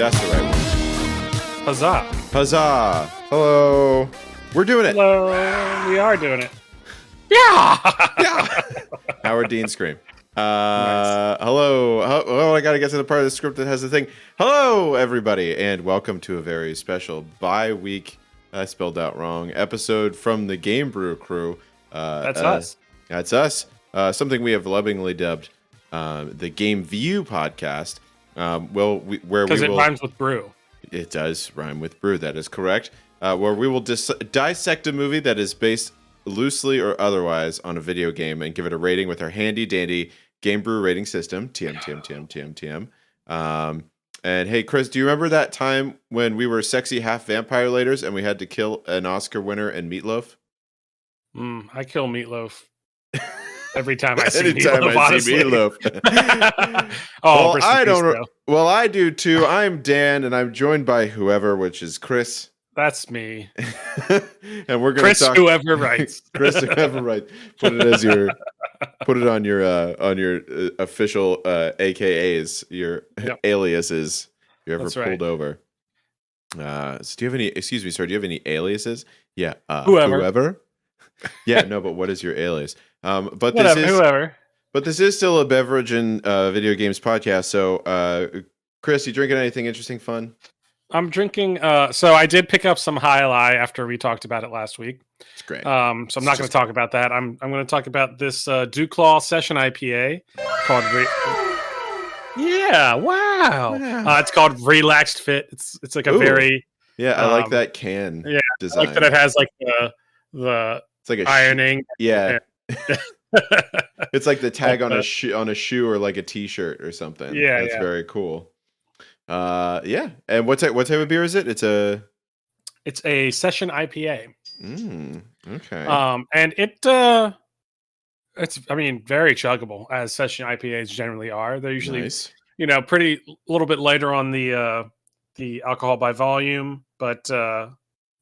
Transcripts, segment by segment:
That's the right one. Huzzah. Huzzah. Hello. We're doing it. Hello. We are doing it. Yeah. Yeah. Howard Dean scream. Nice. Hello. Oh, I got to get to the part of the script that has the thing. Hello, everybody, and welcome to a very special bi-week, I spelled out wrong, episode from the GameView crew. That's us. That's us. Something we have lovingly dubbed the GameView podcast. Because it rhymes with brew. It does rhyme with brew. That is correct. Where we will dissect a movie that is based loosely or otherwise on a video game and give it a rating with our handy dandy GameView rating system. TM. And hey, Chris, do you remember that time when we were sexy half vampire laters and we had to kill an Oscar winner and Meatloaf? I kill Meatloaf every time I see Anytime Meatloaf. I see Meatloaf. Oh, well, I don't. Well, I do too. I'm Dan, and I'm joined by whoever, which is Chris. That's me. And we're going Chris, to talk. whoever writes. Chris, whoever writes. Put it on your official AKAs, your aliases. If you ever That's pulled right. over. So do you have any? Excuse me, sir. Do you have any aliases? Yeah. Whoever. Yeah. No, but what is your alias? But Whatever, whoever. But this is still a beverage and video games podcast. So, Chris, you drinking anything interesting, fun? I'm drinking. So I did pick up some High Lie after we talked about it last week. It's great. So I'm not going to talk about that. I'm going to talk about this Dewclaw Session IPA called. Yeah! Wow. It's called Relaxed Fit. It's like a very. Yeah, I like that can. Yeah, design. I like that it has like the. It's like a ironing. Yeah. It's like the tag on a shoe or like a t-shirt or something. Yeah, that's very cool. Yeah. And what type of beer is it? It's a session IPA. Okay. And it's very chuggable, as session IPAs generally are. They're usually nice. Pretty a little bit lighter on the alcohol by volume, but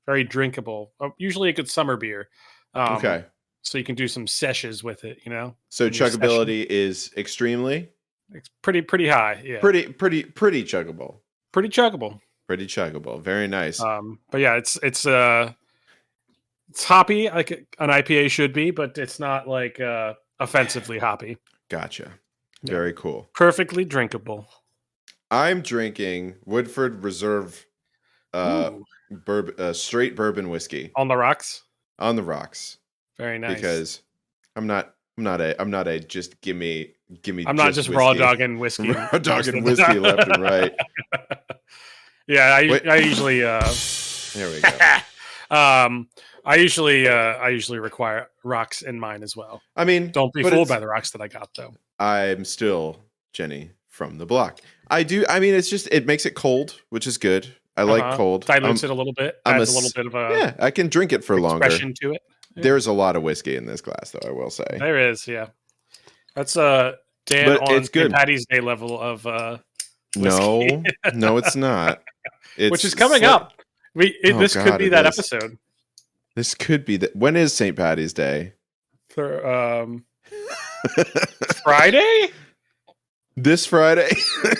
very drinkable. Usually a good summer beer. Okay. So you can do some sessions with it, So chuggability is extremely. It's pretty high, yeah. Pretty chuggable. Pretty chuggable. Pretty chuggable. Very nice. But yeah, it's hoppy like an IPA should be, but it's not like offensively hoppy. Gotcha. Very cool. Perfectly drinkable. I'm drinking Woodford Reserve straight bourbon whiskey. On the rocks? On the rocks. Very nice. Because I'm not a just give me. I'm not just raw dogging whiskey. Raw dogging whiskey left and right. Yeah, I usually. There we go. I usually require rocks in mine as well. I mean, don't be fooled by the rocks that I got though. I'm still Jenny from the block. I do. I mean, it makes it cold, which is good. I like cold. Dilutes it a little bit. Adds a little bit of a I can drink it for longer. Expression to it. Yeah. There's a lot of whiskey in this glass, though. I will say there is. Yeah, that's Dan but on St. Patty's Day level of whiskey. No, it's not. Which is coming up. This could be that episode. This could be that. When is St. Patty's Day? Friday. This Friday,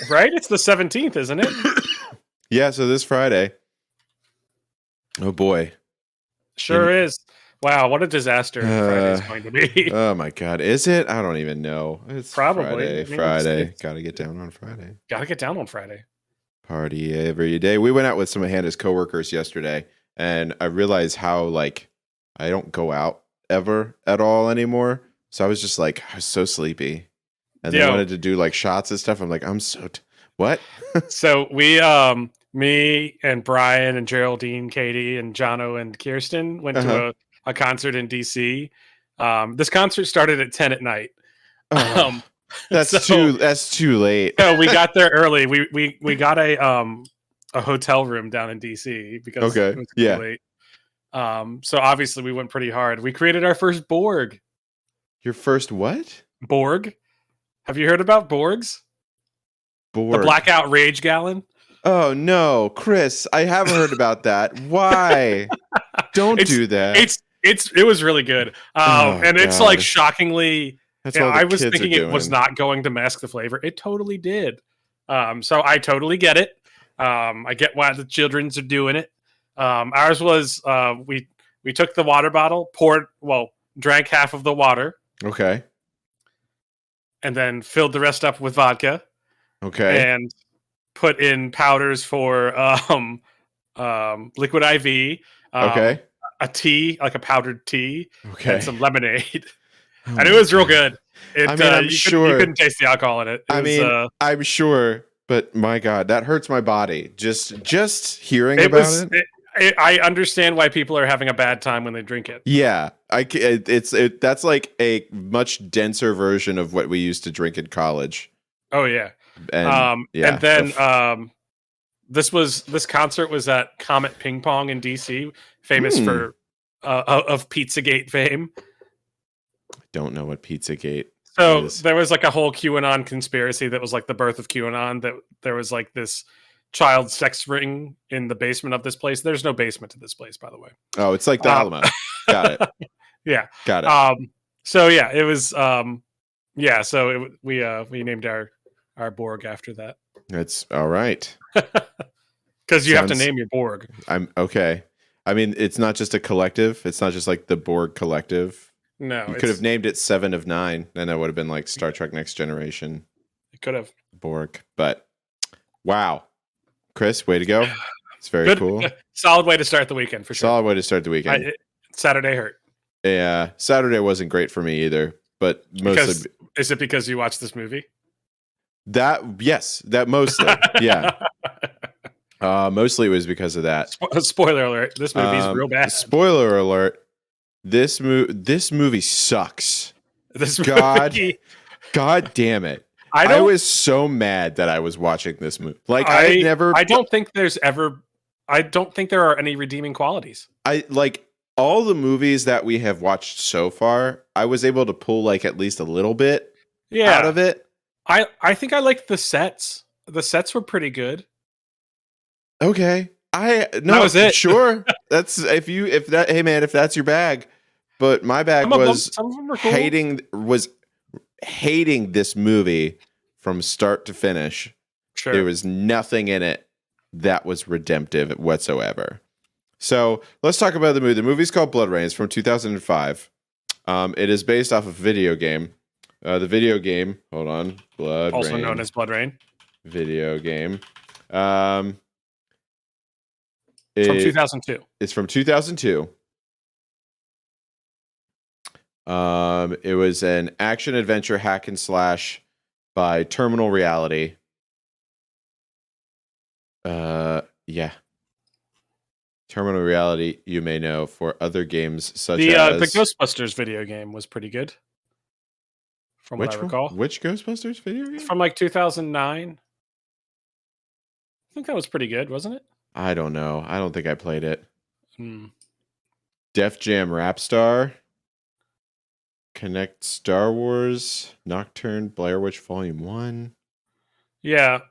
right? It's the 17th, isn't it? Yeah. So this Friday. Oh boy. Sure is. Wow, what a disaster Friday's going to be. Oh my God. Is it? I don't even know. It's probably Friday. Gotta get down on Friday. Party every day. We went out with some of Hannah's coworkers yesterday, and I realized how I don't go out ever at all anymore. So I was just I was so sleepy. And they wanted to do shots and stuff. I'm like, I'm so what? So we me and Brian and Geraldine, Katie and Jono and Kirsten went to a concert in DC. This concert started at 10 at night. That's too late. No, we got there early. We got a hotel room down in DC because it was too late. So obviously we went pretty hard. We created our first Borg. Your first what? Borg. Have you heard about Borgs? Borg. The Blackout Rage Gallon? Oh no, Chris, I haven't heard about that. Why? Don't do that. It was really good. And it's God. Shockingly, I was thinking it was not going to mask the flavor. It totally did. So I totally get it. I get why the childrens are doing it. Ours was we took the water bottle, drank half of the water, Okay. and then filled the rest up with vodka, Okay. and put in powders for liquid IV, Okay. a tea, like a powdered tea, Okay. and some lemonade. Oh And it my was real God. good. It, I mean, I'm you sure. you couldn't taste the alcohol in it. I'm sure, but my God, that hurts my body. Just hearing about it. I understand why people are having a bad time when they drink it. Yeah, that's like a much denser version of what we used to drink in college. Oh yeah. And yeah. And then this concert was at Comet Ping Pong in DC, famous for of Pizzagate fame. I don't know what Pizzagate So is. there was like a whole QAnon conspiracy that was like the birth of QAnon. That there was like this child sex ring in the basement of this place. There's no basement to this place, by the way. Oh, it's like the Alamo. Got it. Yeah. Got it. So yeah, it was. Yeah. So we named our Borg after that. That's all right. Because you have to name your Borg. I'm okay. I mean, it's not just a collective. It's not just like the Borg collective. No, you could have named it 7 of 9, and that would have been like Star Trek Next Generation. It could have Borg, but wow, Chris, way to go! It's very cool. Solid way to start the weekend for sure. Solid way to start the weekend. Saturday hurt. Yeah, Saturday wasn't great for me either. But mostly, is it because you watched this movie? That mostly, yeah. Mostly it was because of that. Spoiler alert: this movie's real bad. Spoiler alert: this movie sucks. God damn it! I was so mad that I was watching this movie. Like I don't think there are any redeeming qualities. I like all the movies that we have watched so far. I was able to pull like at least a little bit out of it. I think I liked the sets. The sets were pretty good. Okay. That was it. Sure. That's if that's your bag. But my bag was some of them were cool. hating this movie from start to finish. Sure. There was nothing in it that was redemptive whatsoever. So let's talk about the movie. The movie's called Bloodrayne. It's from 2005. It is based off of a video game. The video game, hold on, Bloodrayne. Also known as Bloodrayne. Video game. From 2002. It's from 2002. It was an action adventure hack and slash by Terminal Reality. Yeah. Terminal Reality, you may know for other games such as the Ghostbusters video game was pretty good. From what I recall. Which Ghostbusters video game? From like 2009. I think that was pretty good, wasn't it? I don't know. I don't think I played it. Def Jam Rap Star. Connect Star Wars. Nocturne. Blair Witch Volume 1. Yeah.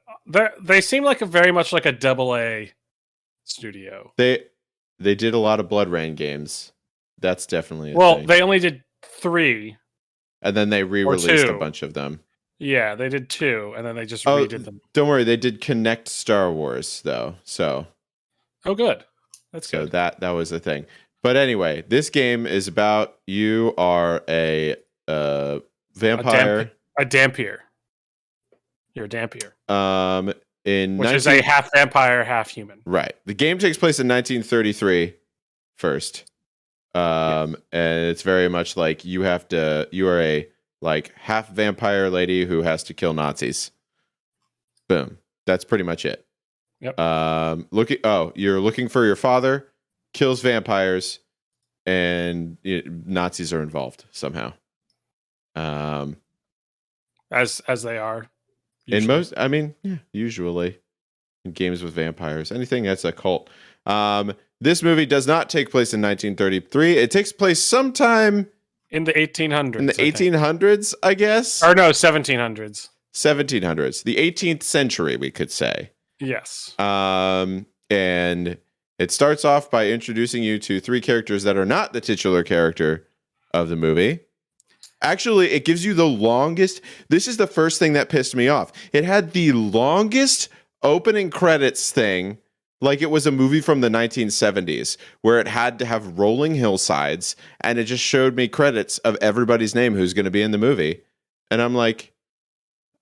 They seem like very much like a AA studio. They did a lot of Bloodrayne games. That's definitely a thing. They only did 3. And then they re-released a bunch of them. Yeah, they did 2, and then they just redid them. Don't worry, they did Connect Star Wars though. So, good. That's good. So that was the thing. But anyway, this game is about you are a vampire, a Dampier. You're a Dampier. Which is a half vampire, half human. Right. The game takes place in 1933 first. And it's very much like you are a like half vampire lady who has to kill Nazis. Boom. That's pretty much it. Yep. You're looking for your father, kills vampires, and Nazis are involved somehow. As they are. Usually. Usually in games with vampires, anything that's a cult. This movie does not take place in 1933. It takes place sometime in the 1800s. In the 1800s, I guess. Or no, 1700s. 1700s. The 18th century, we could say. Yes. And it starts off by introducing you to 3 characters that are not the titular character of the movie. Actually, it gives you the longest. This is the first thing that pissed me off. It had the longest opening credits thing like it was a movie from the 1970s where it had to have rolling hillsides and it just showed me credits of everybody's name who's going to be in the movie. And I'm like,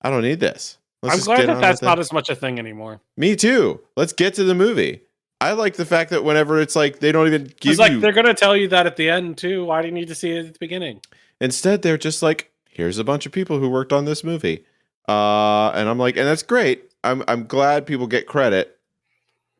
I don't need this. I'm glad that that's not as much a thing anymore. Me too. Let's get to the movie. I like the fact that whenever it's like they don't even give you... they're going to tell you that at the end too. Why do you need to see it at the beginning? Instead, they're just like, here's a bunch of people who worked on this movie. And I'm like, and that's great. I'm glad people get credit.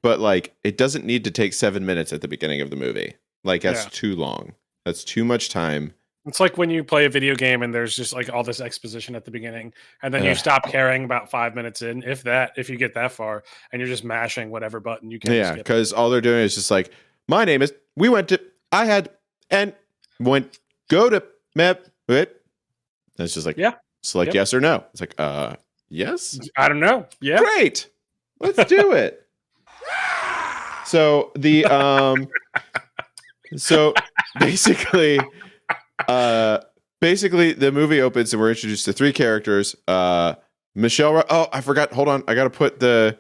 But like, it doesn't need to take 7 minutes at the beginning of the movie. Like, that's too long. That's too much time. It's like when you play a video game and there's just like all this exposition at the beginning, and then you stop caring about 5 minutes in, if you get that far, and you're just mashing whatever button you can. Yeah, because all they're doing is just like, my name is. We went to. I had and went go to map. And it's just like select yes or no. It's like yes. I don't know. Yeah, great. Let's do it. So the so basically the movie opens and we're introduced to three characters. Michelle. Oh, I forgot. Hold on. I gotta put the.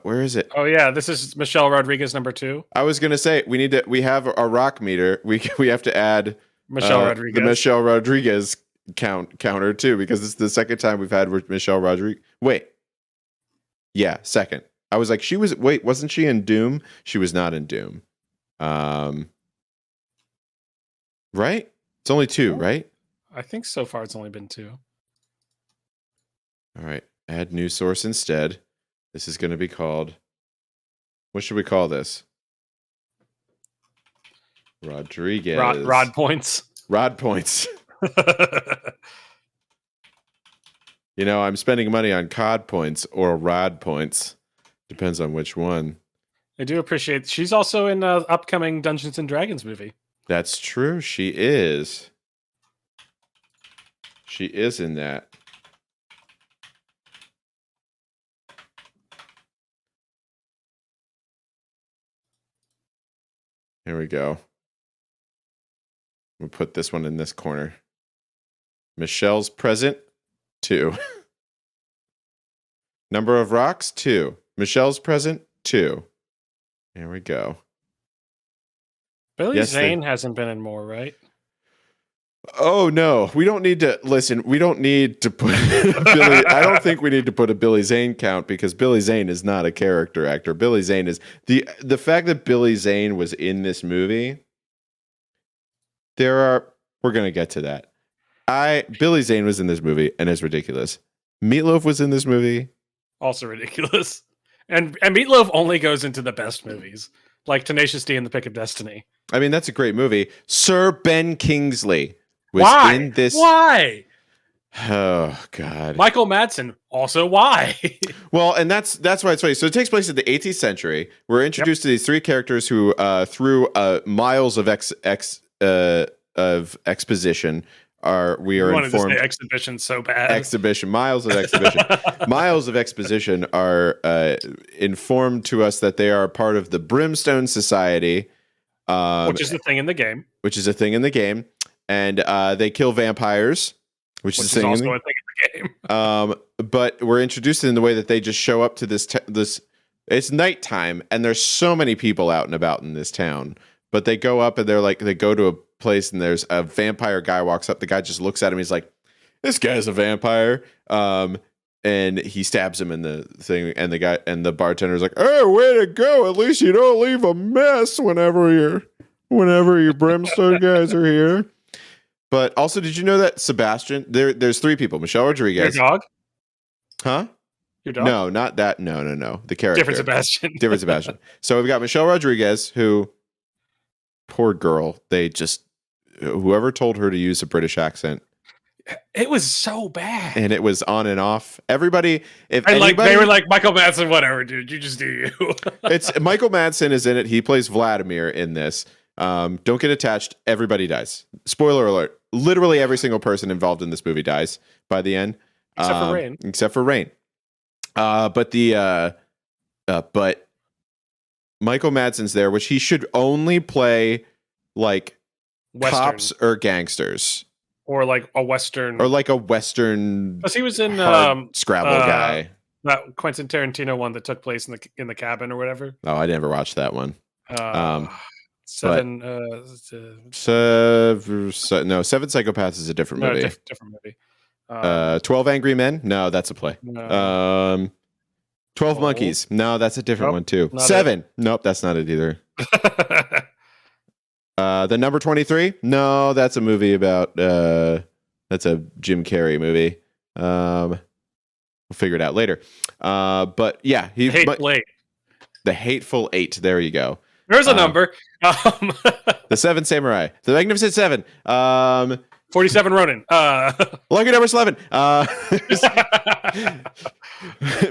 Where is it? Oh yeah, this is Michelle Rodriguez number 2. I was gonna say we have a rock meter. We have to add Michelle Rodriguez. The Michelle Rodriguez counter too, because it's the second time we've had Michelle Rodriguez. Wait. Yeah, second. I was like, wasn't she in Doom? She was not in Doom. Right? It's only 2, right? I think so far it's only been 2. All right. Add new source instead. This is going to be called... What should we call this? Rodriguez. Rod points. Rod points. You know, I'm spending money on COD points or rod points. Depends on which one. I do appreciate. She's also in the upcoming Dungeons and Dragons movie. That's true. She is. She is in that. Here we go. We'll put this one in this corner. Michelle's present, 2. Number of rocks, 2. Michelle's present, 2. Here we go. Billy Zane hasn't been in more, right? Oh no, we don't need to listen. We don't need to put Billy. I don't think we need to put a Billy Zane count because Billy Zane is not a character actor. Billy Zane is the fact that Billy Zane was in this movie. We're gonna get to that. Billy Zane was in this movie and it's ridiculous. Meatloaf was in this movie. Also ridiculous. And Meatloaf only goes into the best movies, like Tenacious D and The Pick of Destiny. I mean, that's a great movie. Sir Ben Kingsley was in this. Why? Oh God. Michael Madsen. Also, why? Well, and that's why it's funny. So it takes place in the 18th century. We're introduced to these three characters who, through miles of exposition, we are informed. To say exhibition so bad. Miles of exhibition. Miles of exposition are informed to us that they are part of the Brimstone Society, which is the thing in the game. And they kill vampires, which is also a thing in the game. But we're introduced in the way that they just show up to this. It's nighttime, and there's so many people out and about in this town. But they go up and they go to a place, and there's a vampire guy walks up. The guy just looks at him. He's like, "This guy's a vampire." And he stabs him in the thing. And the bartender's like, "Oh, way to go! At least you don't leave a mess whenever your Brimstone guys are here." But also, did you know that Sebastian? There's 3 people. Michelle Rodriguez. Your dog? Huh? Your dog? No, not that. No. The character. Different Sebastian. So we've got Michelle Rodriguez, who, poor girl. Whoever told her to use a British accent. It was so bad. And it was on and off. Everybody, they were like, Michael Madsen, whatever, dude. You just do you. It's Michael Madsen is in it. He plays Vladimir in this. Don't get attached. Everybody dies. Spoiler alert. Literally every single person involved in this movie dies by the end. Except for Rain. But Michael Madsen's there, which he should only play like Western. cops or gangsters. or like a Western, or like a Western because he was in Scrabble guy. that Quentin Tarantino one that took place in the cabin or whatever. Oh, I never watched that one. Uh, But Seven. no, Seven Psychopaths is a different No, movie. different movie. 12 Angry Men? No, that's a play. No. 12 Monkeys? No, that's a different one too. Seven? Nope, that's not it either. The Number 23? No, that's a movie about that's a Jim Carrey movie. We'll figure it out later. But yeah, The Hateful Eight. There you go. There's a number. The Seven Samurai. The Magnificent Seven. 47 Ronin. Lucky number 11.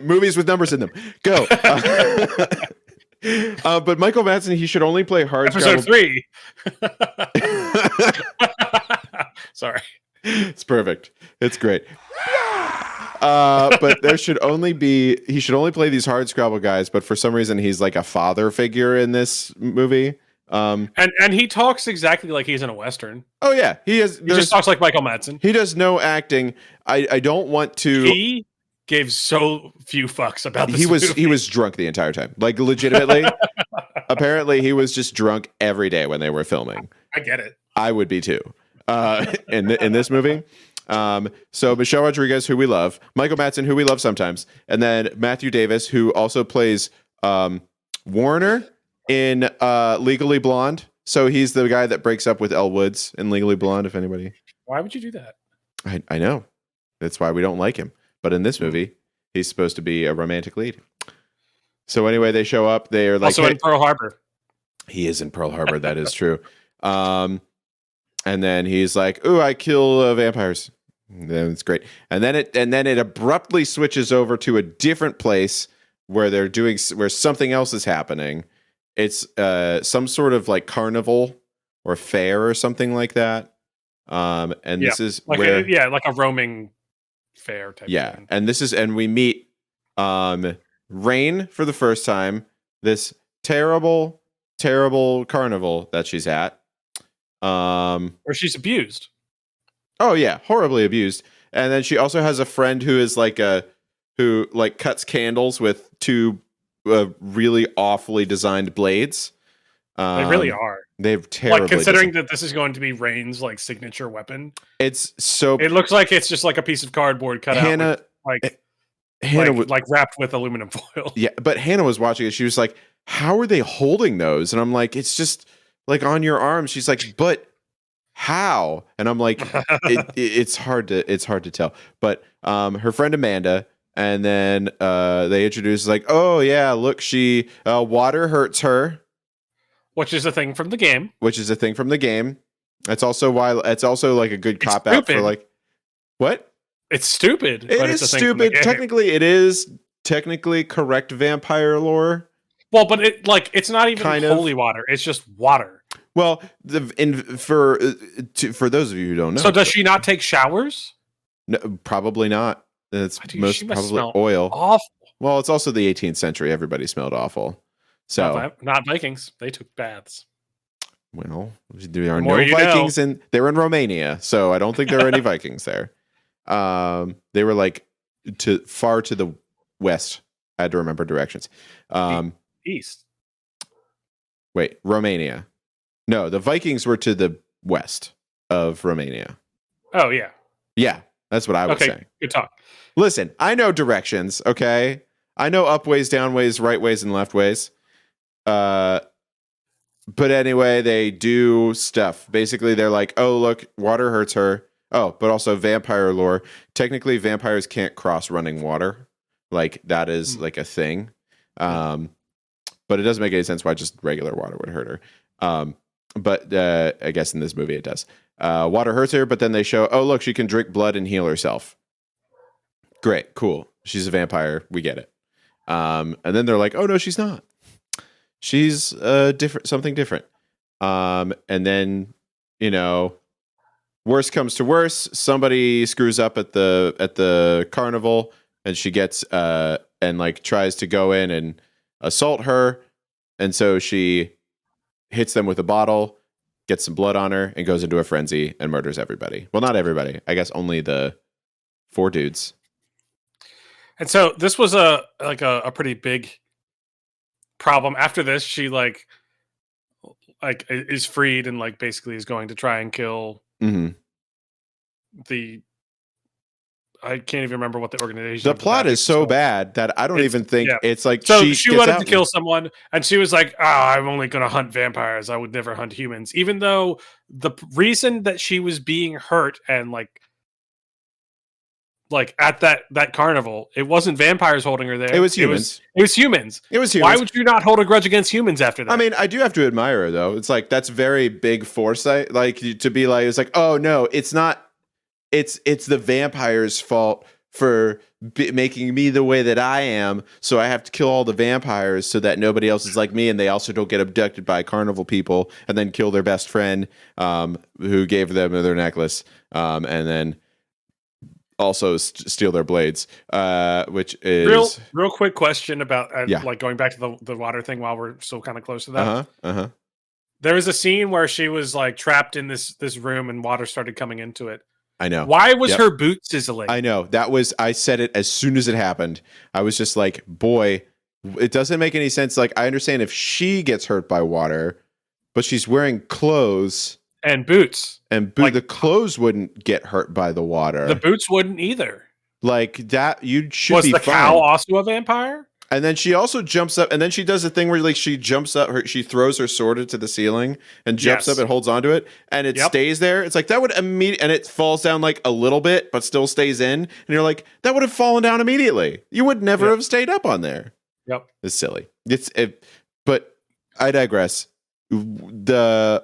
Movies with numbers in them. Go. But Michael Madsen, he should only play hard Episode 3. Sorry. It's perfect. It's great. But he should only play these hard Scrabble guys, but for some reason he's like a father figure in this movie. And he talks exactly like he's in a Western. Oh yeah, he just talks like Michael Madsen. He does no acting. I don't want to. He gave so few fucks about this movie. He was drunk the entire time, like legitimately. Apparently, he was just drunk every day when they were filming. I get it. I would be too. In this movie. So Michelle Rodriguez, who we love, Michael Madsen, who we love sometimes, and then Matthew Davis, who also plays Warner in Legally Blonde. So he's the guy that breaks up with Elle Woods in Legally Blonde. If anybody, why would you do that? I know that's why we don't like him. But in this movie, he's supposed to be a romantic lead. So anyway, they show up. They are like also in Pearl Harbor. He is in Pearl Harbor. That is true. And then he's like, "Ooh, I kill vampires." That's great. And then it abruptly switches over to a different place where where something else is happening. It's some sort of like carnival or fair or something like that. And this is like where like a roaming fair type. Yeah, of thing. and we meet Rain for the first time. This terrible carnival that she's at. Where she's abused. Oh yeah, horribly abused. And then she also has a friend who is who cuts candles with two really awfully designed blades. They really are. They've terribly considering that this is going to be Rain's signature weapon. It's so. It looks like it's just like a piece of cardboard cut out, Hannah wrapped with aluminum foil. Yeah, but Hannah was watching it. She was like, "How are they holding those?" And I'm like, "It's just on your arm." She's like, "But how?" And I'm like, "It's hard to tell." But her friend Amanda, and then they introduce "Oh yeah, look, she water hurts her." Which is a thing from the game. That's also why it's also a good cop out for what? It's stupid. It is stupid. Technically, it is correct vampire lore. Well, but it's not even holy water. It's just water. Well, for those of you who don't know, so does she not take showers? No, probably not. It's most probably oil. Awful. Well, it's also the 18th century. Everybody smelled awful. So not Vikings. They took baths. Well, there are no Vikings they were in Romania, so I don't think there are any Vikings there. They were far to the west. I had to remember directions. East. Wait, Romania. No, the Vikings were to the west of Romania. Oh yeah. Yeah, that's what I was saying. Good talk. Listen, I know directions, okay? I know up ways, down ways, right ways, and left ways. But anyway, they do stuff. Basically, they're like, "Oh, look, water hurts her." Oh, but also vampire lore. Technically, vampires can't cross running water. That is a thing. But it doesn't make any sense why just regular water would hurt her. But I guess in this movie it does. Water hurts her, but then they show, "Oh, look, she can drink blood and heal herself." Great, cool. She's a vampire. We get it. And then they're like, "Oh no, she's not. She's something different." And then, worst comes to worst, somebody screws up at the carnival, and she gets and tries to go in and assault her, and so she hits them with a bottle, gets some blood on her, and goes into a frenzy and murders everybody. Well, not everybody. I guess only the 4 dudes. And so this was a pretty big problem. After this, she like is freed and like basically is going to try and kill the. I can't even remember what the organization. The plot is so bad that I don't even think it's like. So she wanted to kill someone, and she was like, "Oh, I'm only going to hunt vampires. I would never hunt humans." Even though the reason that she was being hurt and like at that carnival, it wasn't vampires holding her there. It was humans. It was humans. Why would you not hold a grudge against humans after that? I mean, I do have to admire her though. It's like that's very big foresight. Like to be like, it's like, oh no, it's not. It's the vampires' fault for making me the way that I am. So I have to kill all the vampires so that nobody else is like me, and they also don't get abducted by carnival people and then kill their best friend who gave them their necklace, and then also steal their blades. Which is real quick question about like going back to the water thing while we're still kind of close to that. There was a scene where she was like trapped in this room and water started coming into it. I know. Why was her boot sizzling? I know. I said it as soon as it happened. I was just like, boy, it doesn't make any sense. Like, I understand if she gets hurt by water, but she's wearing clothes. And boots. And the clothes wouldn't get hurt by the water. The boots wouldn't either. Like, that, you should be fine. Was the cow also a vampire? And then she also jumps up, and then she does a thing where like she jumps up, she throws her sword into the ceiling and jumps up and holds onto it, and it stays there. It's like that would immediately, and it falls down like a little bit, but still stays in. And you're like, that would have fallen down immediately. You would never have stayed up on there. Yep, it's silly. But I digress. They're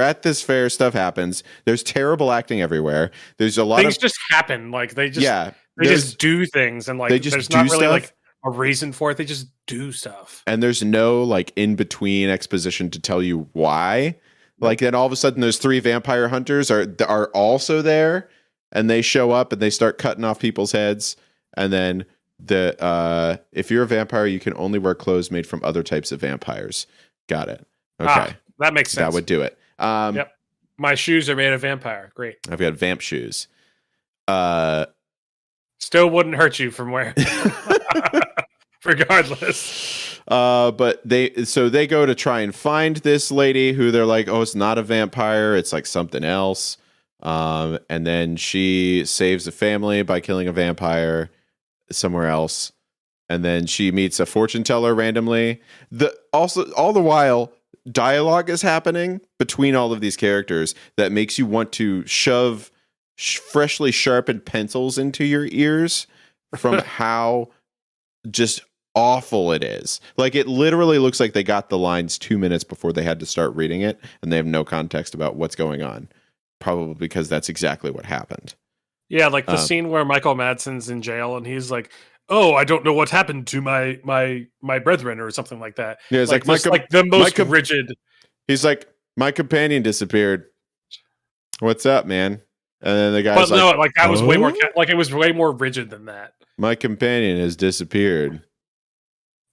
at this fair. Stuff happens. There's terrible acting everywhere. There's a lot things just happen. Like they just do things, and like there's not really like a reason for it. They just do stuff. And there's no like in between exposition to tell you why. Like then all of a sudden those 3 vampire hunters are also there, and they show up and they start cutting off people's heads. And then if you're a vampire, you can only wear clothes made from other types of vampires. Got it. Okay. That makes sense. That would do it. Yep. My shoes are made of vampire. Great. I've got vamp shoes. Still wouldn't hurt you from where. Regardless. But they go to try and find this lady who they're like, oh, it's not a vampire, it's like something else. And then she saves a family by killing a vampire somewhere else. And then she meets a fortune teller randomly. All the while, dialogue is happening between all of these characters that makes you want to shove freshly sharpened pencils into your ears from how just awful it is. Like it literally looks like they got the lines 2 minutes before they had to start reading it, and they have no context about what's going on. Probably because that's exactly what happened. Yeah, like the scene where Michael Madsen's in jail and he's like, "Oh, I don't know what happened to my brethren," or something like that. Yeah, it's like the most rigid. He's like, "My companion disappeared. What's up, man?" And then the guy's that was way more like it was way more rigid than that. My companion has disappeared.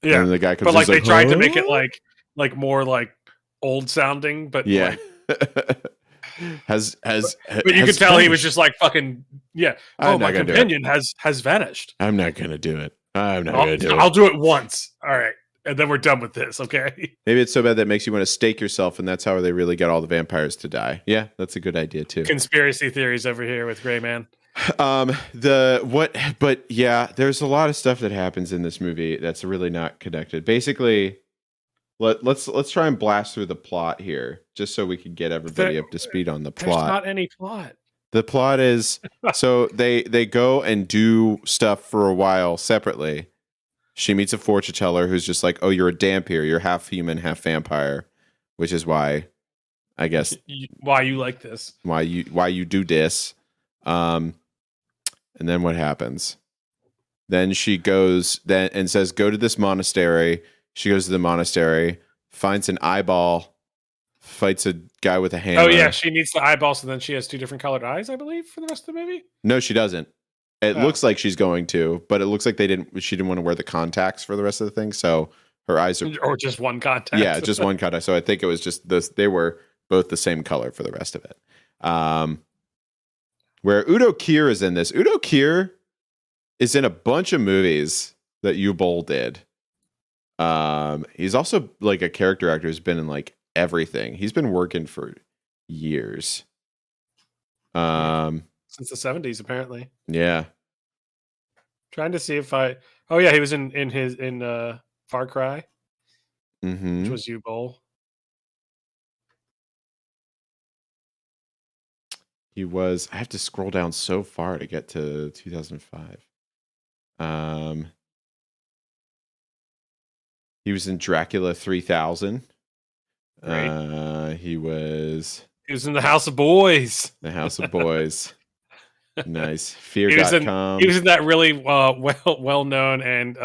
Yeah, and the guy comes, but like they tried to make it like more like old sounding, but yeah, like, but you could tell he was just like fucking yeah. Oh, my companion has vanished. I'm not gonna do it. I'm not gonna do it. I'll do it once. All right, and then we're done with this. Okay. Maybe it's so bad that it makes you want to stake yourself, and that's how they really get all the vampires to die. Yeah, that's a good idea too. Conspiracy theories over here with Gray Man. But yeah, there's a lot of stuff that happens in this movie that's really not connected. Basically, let's try and blast through the plot here, just so we can get everybody up to speed on the plot. There's not any plot. The plot is so they go and do stuff for a while separately. She meets a fortune teller who's just like, "Oh, you're a Dhampir. You're half human, half vampire," which is why, I guess, why you like this, why you do this. And then what happens? Then she goes and says, "Go to this monastery." She goes to the monastery, finds an eyeball, fights a guy with a hammer. Oh yeah, she needs the eyeball, so then she has 2 different colored eyes, I believe, for the rest of the movie. No, she doesn't. It looks like she's going to, but it looks like she didn't want to wear the contacts for the rest of the thing, so her eyes are or just one contact. Yeah, just one contact. So I think it was just this. They were both the same color for the rest of it. Where Udo Kier is in this. Udo Kier is in a bunch of movies that U-Bowl did. He's also like a character actor who's been in like everything. He's been working for years. Since the 70s, apparently. Yeah. Trying to see if he was in Far Cry, which was U-Bowl. He was. I have to scroll down so far to get to 2005. He was in Dracula 3000. He was in The House of Boys. The House of Boys. Nice. Fear.com. He was in that really well-known and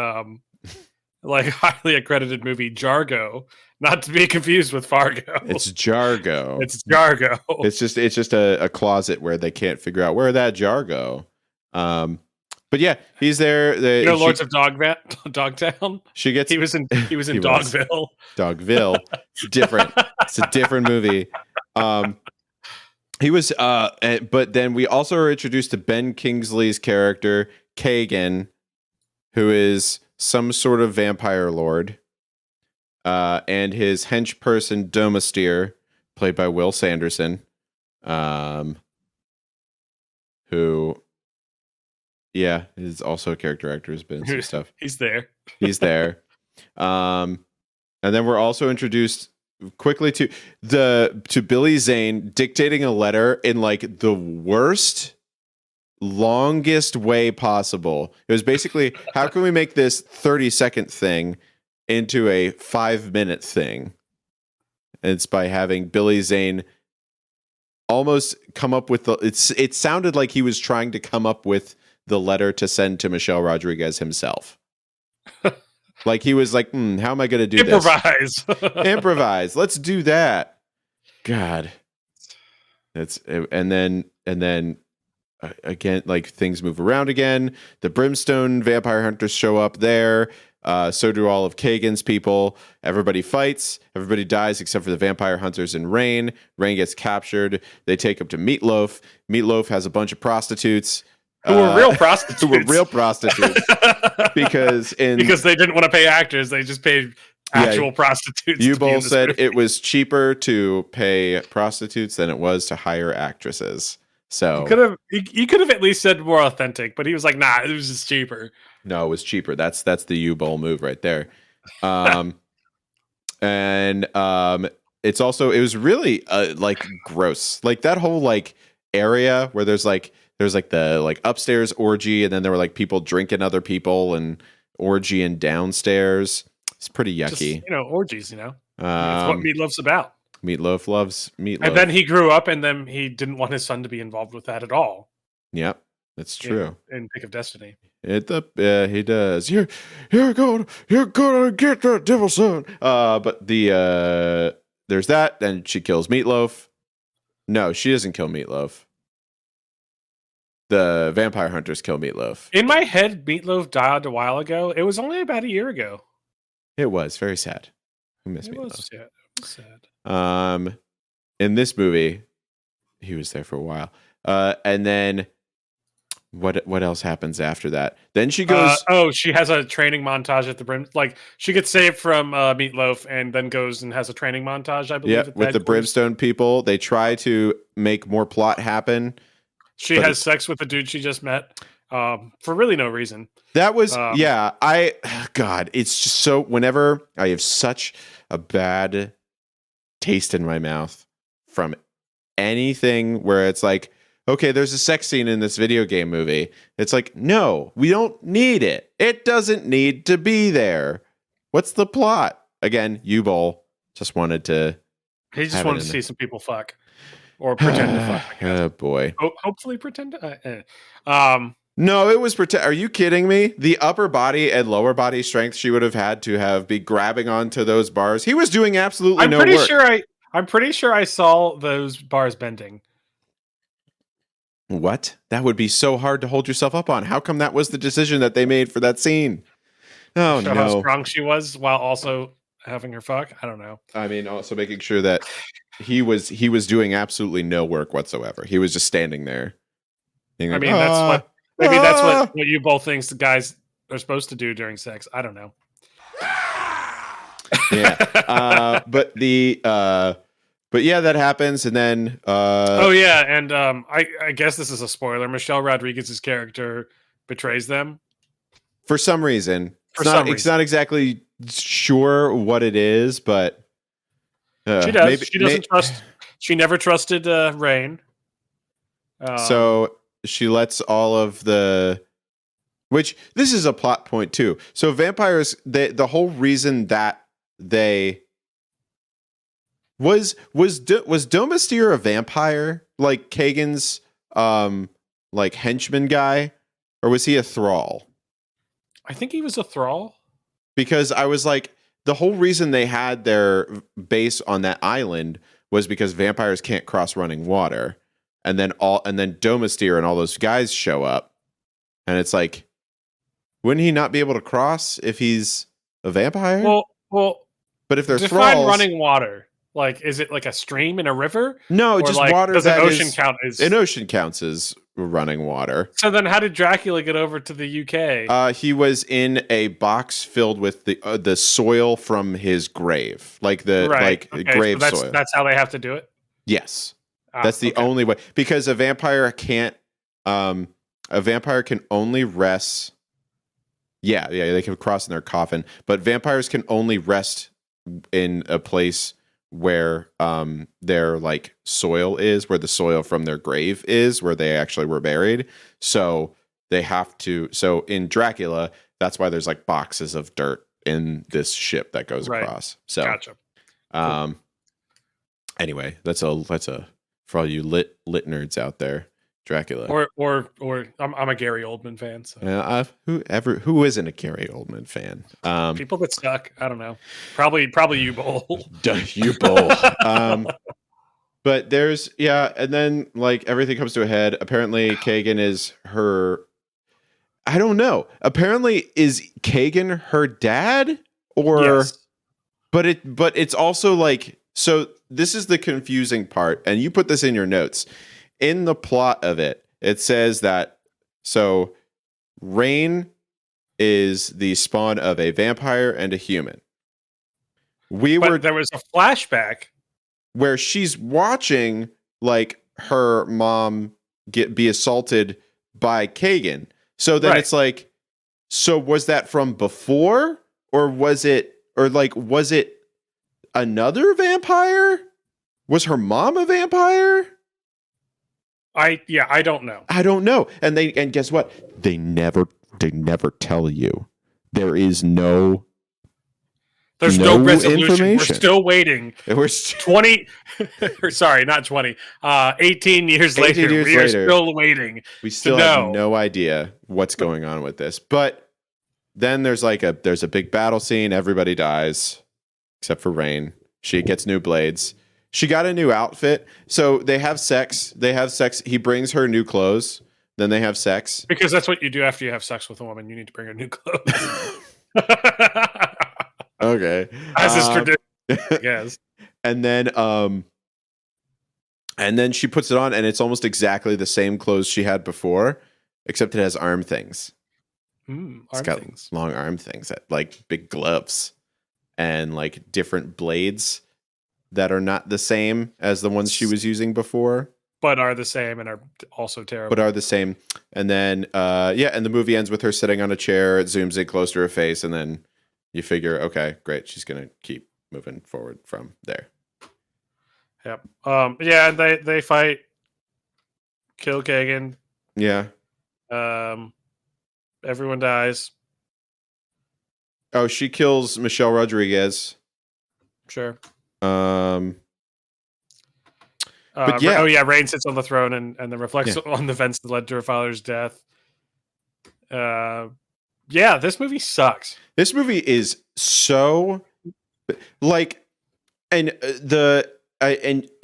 like highly accredited movie Jargo, not to be confused with Fargo. It's Jargo. It's Jargo. It's just a closet where they can't figure out where that jar go. But yeah, he's there. Lords of Dogtown. He was in Dogville. Dogville. It's different. It's a different movie. He was but then we also are introduced to Ben Kingsley's character, Kagan, who is some sort of vampire lord. And his hench person, Domasteer, played by Will Sanderson. Who is also a character actor, has been in some stuff. He's there. And then we're also introduced quickly to Billy Zane dictating a letter in like the worst, longest way possible. It was basically, how can we make this 30-second thing into a 5-minute thing? And it's by having Billy Zane almost come up with it sounded like he was trying to come up with the letter to send to Michelle Rodriguez himself. Like he was like, how am I going to do this? Improvise. Let's do that. God. And then again, like things move around again. The Brimstone vampire hunters show up there. So do all of Kagan's people. Everybody fights. Everybody dies except for the vampire hunters and Rain. Rain gets captured. They take him to Meatloaf. Meatloaf has a bunch of prostitutes. Who were real prostitutes. because they didn't want to pay actors. They just paid actual prostitutes. U-Bowl said it was cheaper to pay prostitutes than it was to hire actresses. So he could have at least said more authentic, but he was like, nah, it was just cheaper. No, it was cheaper. That's the U-Bowl move right there. It was really like gross. Like that whole like area where there's the like upstairs orgy, and then there were like people drinking other people and orgying downstairs. It's pretty yucky. Just, orgies, that's what Meatloaf's about. Meatloaf loves Meatloaf. And then he grew up, and then he didn't want his son to be involved with that at all. Yep, that's true. In Pick of Destiny. He does. You're gonna get that devil son. But there's that. Then she kills Meatloaf. No, she doesn't kill Meatloaf. The vampire hunters kill Meatloaf. In my head, Meatloaf died a while ago. It was only about a year ago. It was very sad. I miss Meatloaf. It was sad. In this movie, he was there for a while. And then what else happens after that? Then she goes. She has a training montage at the Brim. Like she gets saved from Meatloaf, and then goes and has a training montage. I believe. With the Brimstone people, they try to make more plot happen. She has sex with the dude she just met for really no reason. That was, God, it's just so, whenever I have such a bad taste in my mouth from anything where it's like, okay, there's a sex scene in this video game movie. It's like, no, we don't need it. It doesn't need to be there. What's the plot? Again, U-Bowl just wanted to. He just wanted to see some people fuck. Or pretend to fuck. Oh boy! Hopefully, pretend to. No, it was pretend. Are you kidding me? The upper body and lower body strength she would have had to be grabbing onto those bars. He was doing absolutely no work. I'm pretty sure I saw those bars bending. What? That would be so hard to hold yourself up on. How come that was the decision that they made for that scene? Oh no! How strong she was while also having her fuck. I don't know. I mean, also making sure that he was doing absolutely no work whatsoever. He was just standing there. Being I like, mean, that's what you both think the guys are supposed to do during sex. I don't know. yeah. But yeah, that happens, and then oh yeah, and I guess this is a spoiler. Michelle Rodriguez's character betrays them for some reason. for some It's reason. not exactly sure what it is, but She does. maybe She doesn't trust. She never trusted Rain. So she lets all of the, which this is a plot point too. So vampires, the whole reason that they was Domestir a vampire, like Kagan's like henchman guy, or was he a thrall? I think he was a thrall. Because I was like, the whole reason they had their base on that island was because vampires can't cross running water. And then Domestir and all those guys show up. And it's like, wouldn't he not be able to cross if he's a vampire? Well, but if they're define thralls, running water. Like, is it like a stream in a river? No, or just like, water. Does that an ocean is, count as an ocean counts as running water? So then, how did Dracula get over to the UK? He was in a box filled with the soil from his grave, like grave soil. That's how they have to do it. Yes, that's the only way, because a vampire can't. A vampire can only rest. Yeah, they can cross in their coffin, but vampires can only rest in a place where their like soil is, where the soil from their grave is, where they actually were buried. So they have to. So in Dracula, that's why there's like boxes of dirt in this ship that goes across. So gotcha. Cool. Anyway, that's a for all you lit nerds out there. Dracula, or I'm a Gary Oldman fan. So. Who isn't a Gary Oldman fan? People that suck. I don't know. Probably you both. You both. But there's and then like everything comes to a head. Apparently, Kagan is her. I don't know. Apparently, is Kagan her dad or? Yes. But it's also like, so this is the confusing part, and you put this in your notes. In the plot of it, it says that so Rain is the spawn of a vampire and a human. There was a flashback where she's watching like her mom be assaulted by Kagan. So then it's like, so was that from before, or was it another vampire? Was her mom a vampire? I don't know. I don't know. And guess what? They never tell you. There's no resolution. Information. We're still waiting. 20 sorry, not 20. 18 years later. We are still waiting. We still have no idea what's going on with this. But then there's a big battle scene. Everybody dies except for Rain. She gets new blades. She got a new outfit. So they have sex. He brings her new clothes. Then they have sex. Because that's what you do after you have sex with a woman. You need to bring her new clothes. Okay. As is tradition, I guess. And then she puts it on, and it's almost exactly the same clothes she had before, except it has arm things. It's got long arm things, like big gloves, and like different blades that are not the same as the ones she was using before, but are the same and are also terrible. But are the same. And then and the movie ends with her sitting on a chair. It zooms in close to her face, and then you figure, okay, great, she's gonna keep moving forward from there. Yep. Yeah, they fight, kill Kagan. Yeah. Everyone dies. Oh, she kills Michelle Rodriguez. Sure. But yeah. Oh yeah, Rain sits on the throne and then reflects on the events that led to her father's death. Yeah, this movie sucks. This movie is so like, and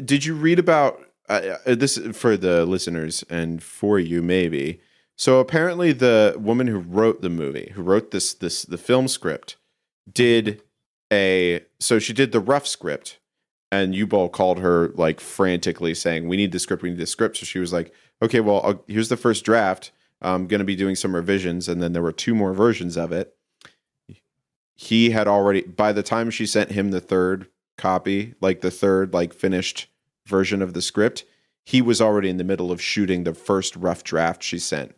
did you read about this for the listeners and for you maybe? So apparently the woman who wrote the movie, who wrote the film script, she did the rough script, And U-Ball called her like frantically saying, "We need the script. We need the script." So she was like, "Okay, well, here's the first draft. I'm going to be doing some revisions." And then there were 2 more versions of it. He had already, by the time she sent him the third copy, like the third like finished version of the script, he was already in the middle of shooting the first rough draft she sent,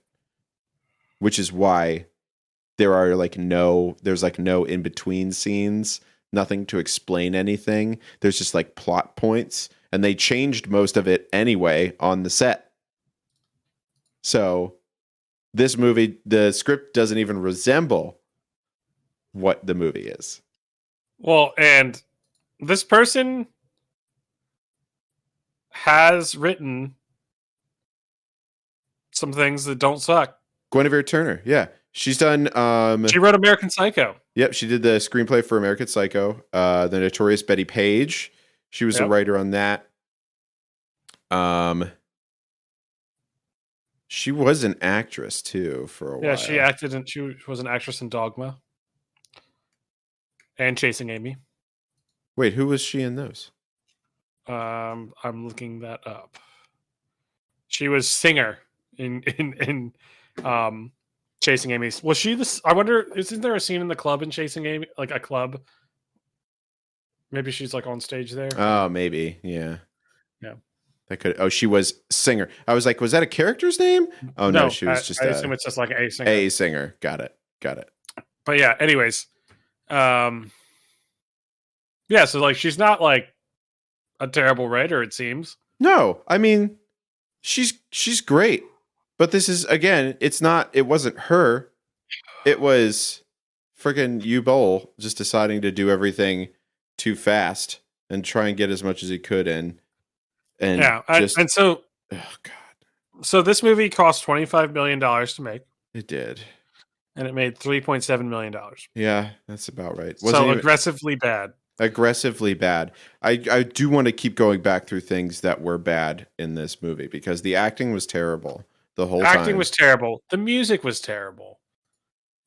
which is why there's like no in between scenes, nothing to explain anything. There's just like plot points, and they changed most of it anyway on the set. So this movie, the script doesn't even resemble what the movie is. Well, and this person has written some things that don't suck. Guinevere Turner, yeah. She's done She wrote American Psycho. Yep, she did the screenplay for American Psycho. The Notorious Betty Page. She was a writer on that. She was an actress too for a while. Yeah, she acted and she was an actress in Dogma and Chasing Amy. Wait, who was she in those? I'm looking that up. She was Singer in Chasing Amy. Was she this? I wonder, isn't there a scene in the club in Chasing Amy, like a club? Maybe she's like on stage there. Oh, maybe, yeah. Yeah. That could. Oh, she was Singer. I was like, was that a character's name? Oh no, she was just. I assume it's just like a singer. A singer. Got it. But yeah. Anyways, yeah. So like, she's not like a terrible writer. It seems. No, I mean, she's great. But this is, again, it wasn't her. It was friggin' U-Bowl just deciding to do everything too fast and try and get as much as he could in. And yeah, and so, oh god. So this movie cost $25 million to make. It did. And it made $3.7 million. Yeah, that's about right. So aggressively bad. Aggressively bad. I do want to keep going back through things that were bad in this movie because the acting was terrible the whole time. Acting was terrible. The music was terrible.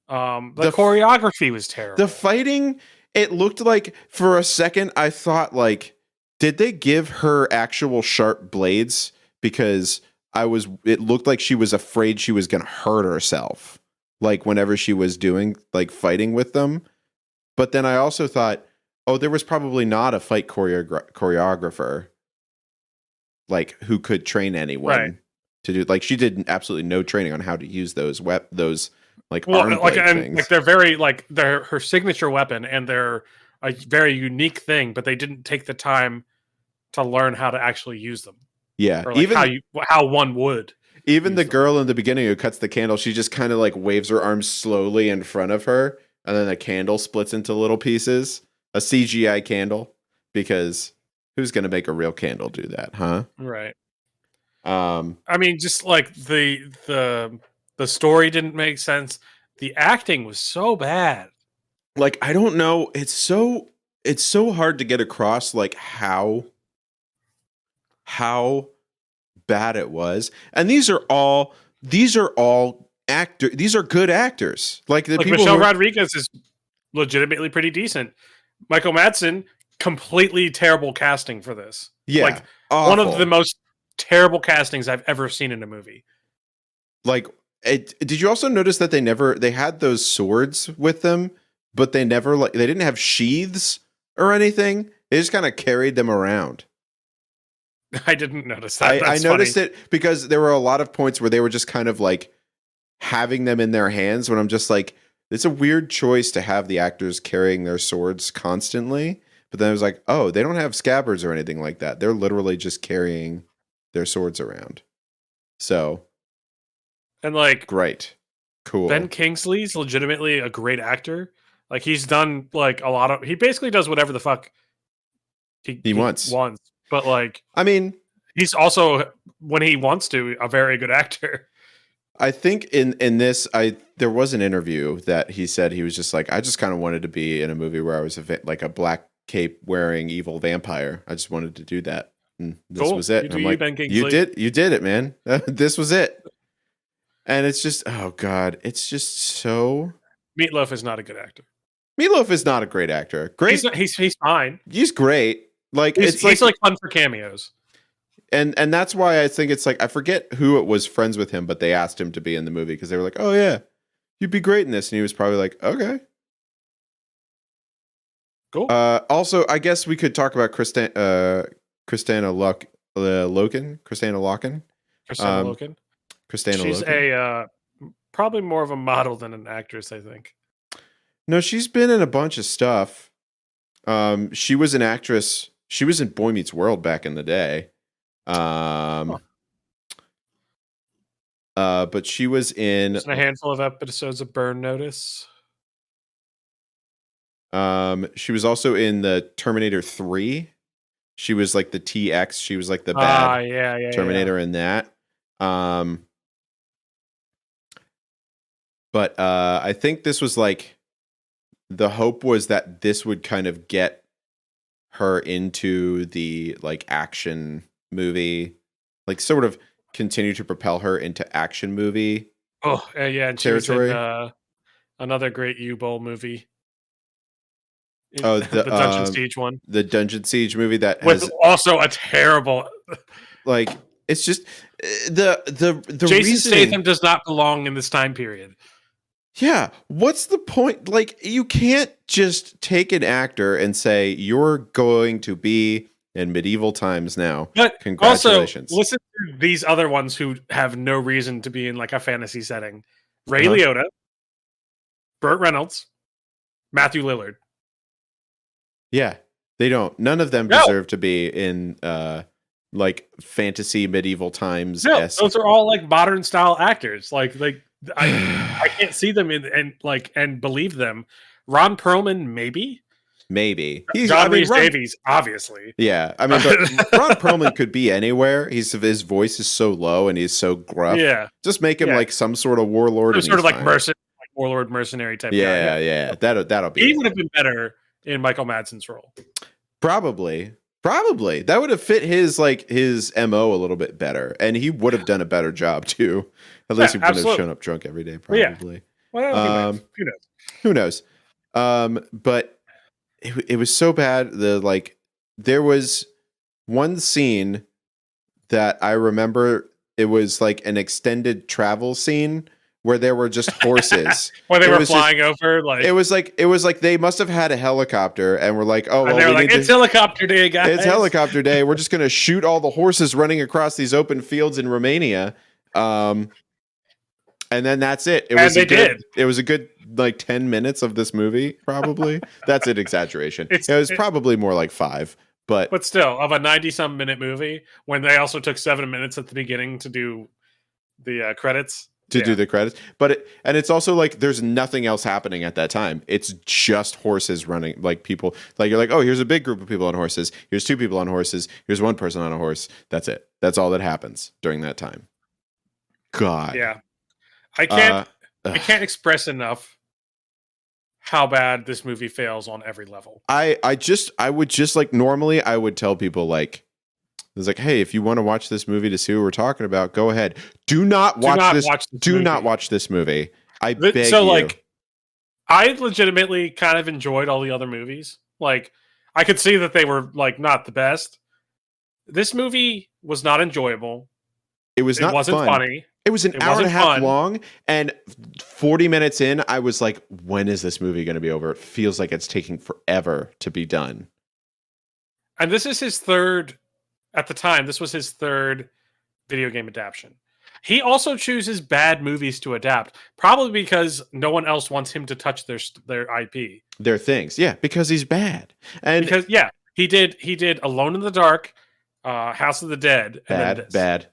The choreography was terrible. The fighting, it looked like for a second I thought like, did they give her actual sharp blades? Because it looked like she was afraid she was going to hurt herself. Like whenever she was doing like fighting with them. But then I also thought, oh, there was probably not a fight choreographer like who could train anyone to do. Like she did absolutely no training on how to use those like arm blade things. Like they're very like they're her signature weapon, and they're a very unique thing. But they didn't take the time to learn how to actually use them. Yeah, or like even how one would. Even the girl in the beginning who cuts the candle, she just kind of like waves her arms slowly in front of her, and then the candle splits into little pieces. A CGI candle, because who's going to make a real candle do that, huh? Right. I mean, just like the story didn't make sense. The acting was so bad. Like, I don't know. It's so hard to get across like how bad it was. And these are all actors. These are good actors. Like the people Michelle Rodriguez is legitimately pretty decent. Michael Madsen, completely terrible casting for this. Yeah, like awful. One of the most terrible castings I've ever seen in a movie. Like, did you also notice that they had those swords with them, but they didn't have sheaths or anything. They just kind of carried them around. I didn't notice that. I noticed it because there were a lot of points where they were just kind of like having them in their hands when I'm just like, it's a weird choice to have the actors carrying their swords constantly. But then I was like, oh, they don't have scabbards or anything like that. They're literally just carrying their swords around. So. And like. Great. Cool. Ben Kingsley's legitimately a great actor. Like he's done like he basically does whatever the fuck he wants. But like. I mean. He's also, when he wants to, a very good actor. I think in this, there was an interview that he said he was just like, I just kind of wanted to be in a movie where I was like a black cape wearing evil vampire. I just wanted to do that. And this was it. I'm like, you did it, man. This was it. And it's just, oh God, it's just so. Meatloaf is not a good actor. Meatloaf is not a great actor. Great. He's fine. He's great. Like he's like fun for cameos. And that's why I think it's like, I forget who it was friends with him, but they asked him to be in the movie because they were like, "Oh yeah, you'd be great in this," and he was probably like, "Okay." Cool. Also, I guess we could talk about Kristanna Loken. Kristanna Loken. She's a probably more of a model than an actress, I think. No, she's been in a bunch of stuff. She was an actress. She was in Boy Meets World back in the day. But she was in a handful of episodes of Burn Notice. She was also in the Terminator 3. She was like the TX. She was like the bad Terminator in that. But I think this was like, the hope was that this would kind of get her into the like action movie, like sort of continue to propel her into action movie. Oh, yeah, and she territory. Was in, another great U-Bowl movie. The Dungeon Siege one. The Dungeon Siege movie that was also a terrible. Like, it's just the Jason Statham does not belong in this time period. Yeah, what's the point? Like, you can't just take an actor and say you're going to be in medieval times now. But congratulations. Also, listen to these other ones who have no reason to be in like a fantasy setting: Ray Liotta, Burt Reynolds, Matthew Lillard. Yeah, they don't. None of them deserve to be in like fantasy medieval times. No, those are all like modern style actors. Like I can't see them and believe them. Ron Perlman, maybe. He's John Rhys Davies, obviously. Yeah, I mean, but Ron Perlman could be anywhere. His voice is so low and he's so gruff. Yeah, just make him like some sort of warlord. Sort of like warlord mercenary type. Yeah, guy. Yeah. That'll be. He would have been better in Michael Madsen's role. Probably that would have fit his MO a little bit better, and he would have done a better job too. At least he wouldn't have shown up drunk every day. Probably. Yeah. Well, who knows? But it was so bad. There was one scene that I remember. It was like an extended travel scene where there were just horses. Where they were flying over, it was like they must have had a helicopter and were like, "Oh, well, they were like, it's helicopter day, guys. It's helicopter day. We're just gonna shoot all the horses running across these open fields in Romania." And then that's it. It was a good like 10 minutes of this movie, probably. That's an exaggeration. It was probably more like 5. But still, of a 90-some minute movie, when they also took 7 minutes at the beginning to do the credits. Do the credits, it's also like there's nothing else happening at that time. It's just horses running, like people, like you're like, oh, here's a big group of people on horses. Here's 2 people on horses. Here's 1 person on a horse. That's it. That's all that happens during that time. God. Yeah, I can't express enough how bad this movie fails on every level. I would just like normally I would tell people like. It's like, hey, if you want to watch this movie to see what we're talking about, go ahead. Do not watch this movie. I beg you. So, like, I legitimately kind of enjoyed all the other movies. Like, I could see that they were, like, not the best. This movie was not enjoyable. It wasn't funny. It was an hour and a half long, and 40 minutes in, I was like, when is this movie going to be over? It feels like it's taking forever to be done. And this is his third... At the time, this was his third video game adaptation. He also chooses bad movies to adapt, probably because no one else wants him to touch their IP. Their things, yeah, because he's bad. And because he did Alone in the Dark, House of the Dead, bad,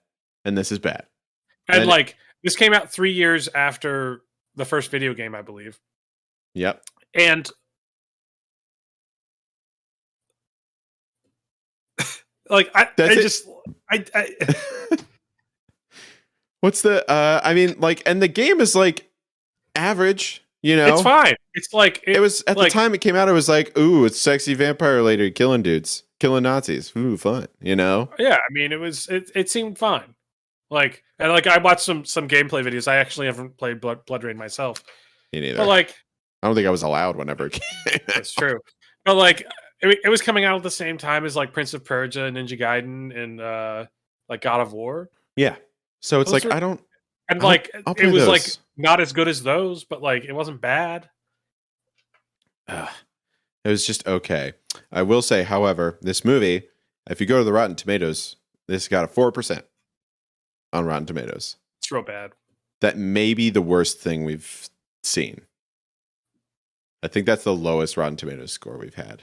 and this is bad. And like this came out 3 years after the first video game, I believe. Yep. And like what's the I mean, like, and the game is like average, you know. It's fine. It's like it was at the time it came out. It was like, ooh, it's sexy vampire lady killing dudes, killing Nazis. Ooh, fun, you know. Yeah, I mean, it seemed fine. Like, and like I watched some gameplay videos. I actually haven't played Bloodrayne myself. Me neither. But like, I don't think I was allowed whenever it came. That's true. But like, it was coming out at the same time as like Prince of Persia, Ninja Gaiden, and like God of War. Yeah. So it's Those like were, I don't. and like I'll it play was like those. not as good as those, but like it wasn't bad. Ugh. It was just okay. I will say, however, this movie, if you go to the Rotten Tomatoes, this got a 4% on Rotten Tomatoes. It's real bad. That may be the worst thing we've seen. I think that's the lowest Rotten Tomatoes score we've had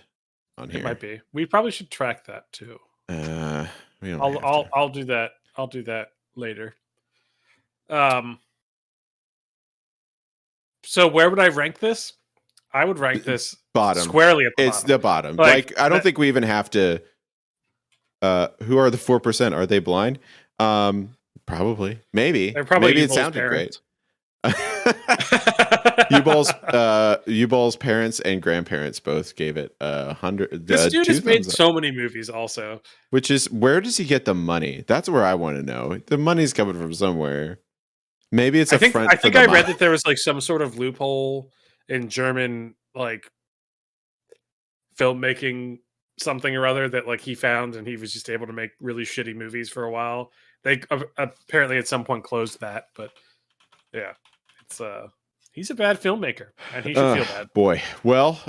on here. It might be. We probably should track that too. We don't I'll do that. I'll do that later. So where would I rank this? I would rank this bottom. Squarely at the it's bottom. the bottom. Like I don't think we even have to. Who are the 4%? Are they blind? Probably. Maybe. They're probably Maybe it Yubal's sounded parents. great. Yubal's parents and grandparents both gave it 100. This dude has made up. so many movies also. Which is, where does he get the money? That's where I want to know. The money's coming from somewhere. Maybe it's I think read that there was like some sort of loophole in German like filmmaking something or other that like he found, and he was just able to make really shitty movies for a while. They apparently at some point closed that, but yeah, it's he's a bad filmmaker, and he should feel bad. Boy, well,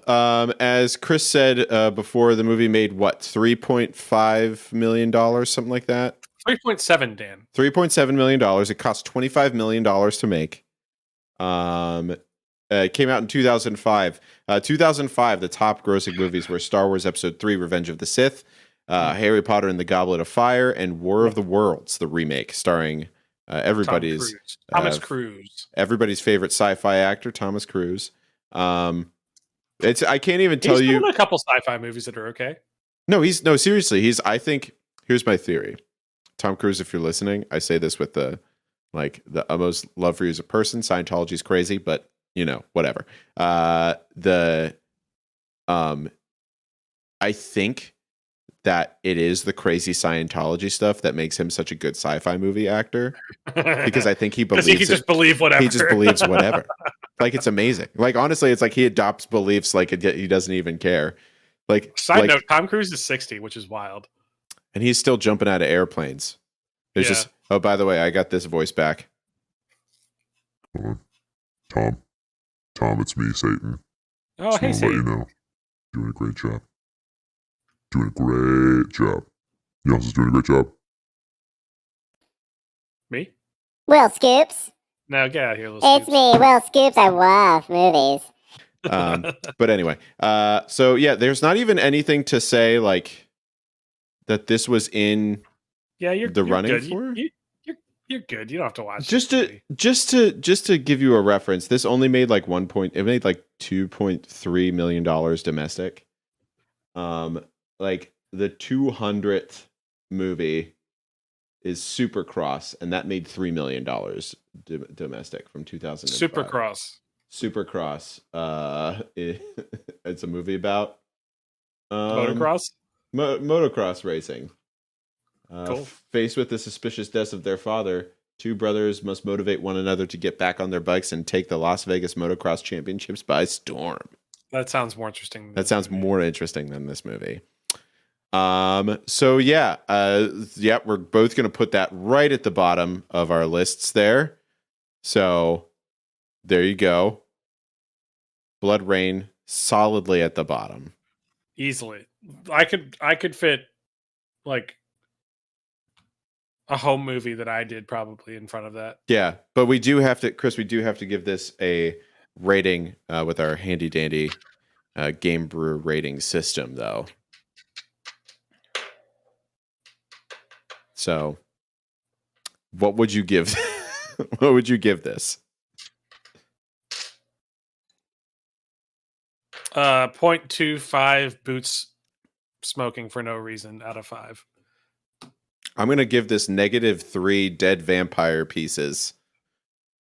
as Chris said before, the movie made what, $3.5 million, something like that. 3.7, Dan. $3.7 million. It cost $25 million to make. It came out in 2005. 2005, the top grossing movies were Star Wars Episode 3, Revenge of the Sith, Harry Potter and the Goblet of Fire, and War of the Worlds, the remake, starring everybody's Thomas Cruise, everybody's favorite sci-fi actor, Thomas Cruise. I can't even tell he's you. He's in a couple sci-fi movies that are okay. No, seriously. I think here's my theory. Tom Cruise, if you're listening, I say this with the utmost love for you as a person. Scientology's crazy, but whatever. I think that it is the crazy Scientology stuff that makes him such a good sci-fi movie actor, because I think he believes he can just believe whatever. He just believes whatever. Like, it's amazing. Like, honestly, it's like he adopts beliefs like he doesn't even care. Like, side note, Tom Cruise is 60, which is wild. And he's still jumping out of airplanes. There's just, oh, by the way, I got this voice back. Tom, it's me, Satan. Oh, hey, Satan. Let you know, doing a great job. You else is doing a great job. Me? Will Scoops. No, get out of here, It's me, Will Scoops. I love movies. But anyway, so yeah, there's not even anything to say like that this was in you're running good. for. You're good. You don't have to watch. Just to give you a reference, this only made like it made like $2.3 million domestic. Like the 200th movie is Supercross, and that made $3 million domestic from 2005. Supercross. It's a movie about motocross. Motocross racing. Cool. Faced with the suspicious death of their father, two brothers must motivate one another to get back on their bikes and take the Las Vegas Motocross Championships by storm. That sounds more interesting. More interesting than this movie. So yeah, we're both going to put that right at the bottom of our lists there. So there you go. Bloodrayne solidly at the bottom. Easily. I could fit like a home movie that I did probably in front of that. Yeah, but we do have to, Chris, give this a rating with our handy dandy GameView rating system, though. So, what would you give? What would you give this? 0.25 boots smoking for no reason out of 5. I'm going to give this -3 dead vampire pieces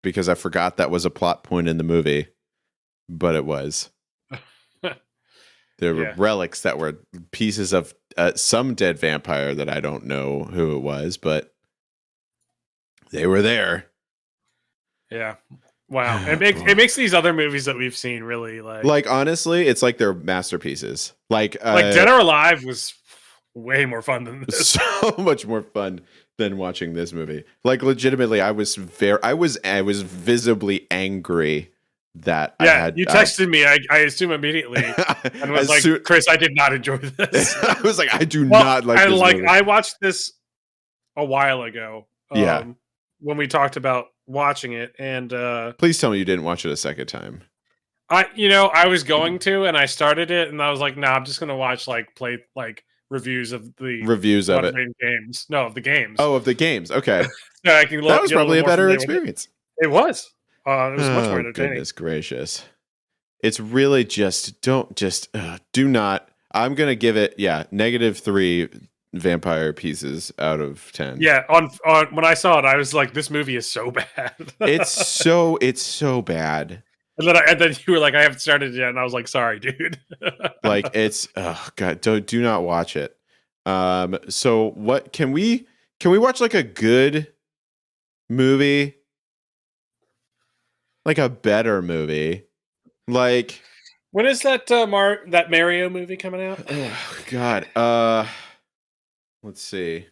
because I forgot that was a plot point in the movie, but it was. There were relics that were pieces of some dead vampire that I don't know who it was, but they were there. Yeah. Wow, it makes these other movies that we've seen really Like honestly, it's like they're masterpieces. Like Dead or Alive was way more fun than this. so much more fun than watching this movie. Like legitimately, I was visibly angry that I had. You texted me. I assume immediately and was like, "Chris, I did not enjoy this." I was like, I do not like. And this like, movie. I watched this a while ago. When we talked about watching it, and please tell me you didn't watch it a second time. I was going to, and I started it, and I was like, "Nah, I'm just gonna watch reviews of the games. No, of the games. Oh, of the games. Okay, so I can. That was probably a better experience. It was. It was much more entertaining. Goodness gracious! It's really do not. I'm gonna give it -3 vampire pieces out of 10. Yeah, on when I saw it, I was like, "This movie is so bad." it's so bad. And then you were like, "I haven't started yet," and I was like, "Sorry, dude." Like it's god, do not watch it. So what can we watch like a good movie, like a better movie, like when is that that Mario movie coming out? Oh God. Let's see.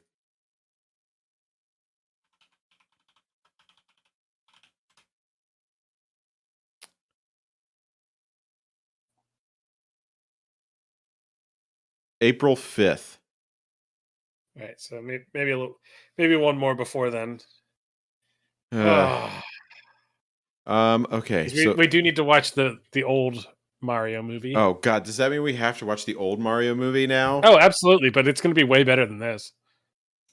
April 5th. All right, so maybe one more before then. Okay. So we do need to watch the old Mario movie. Oh God, does that mean we have to watch the old Mario movie now? Oh, absolutely, but it's going to be way better than this.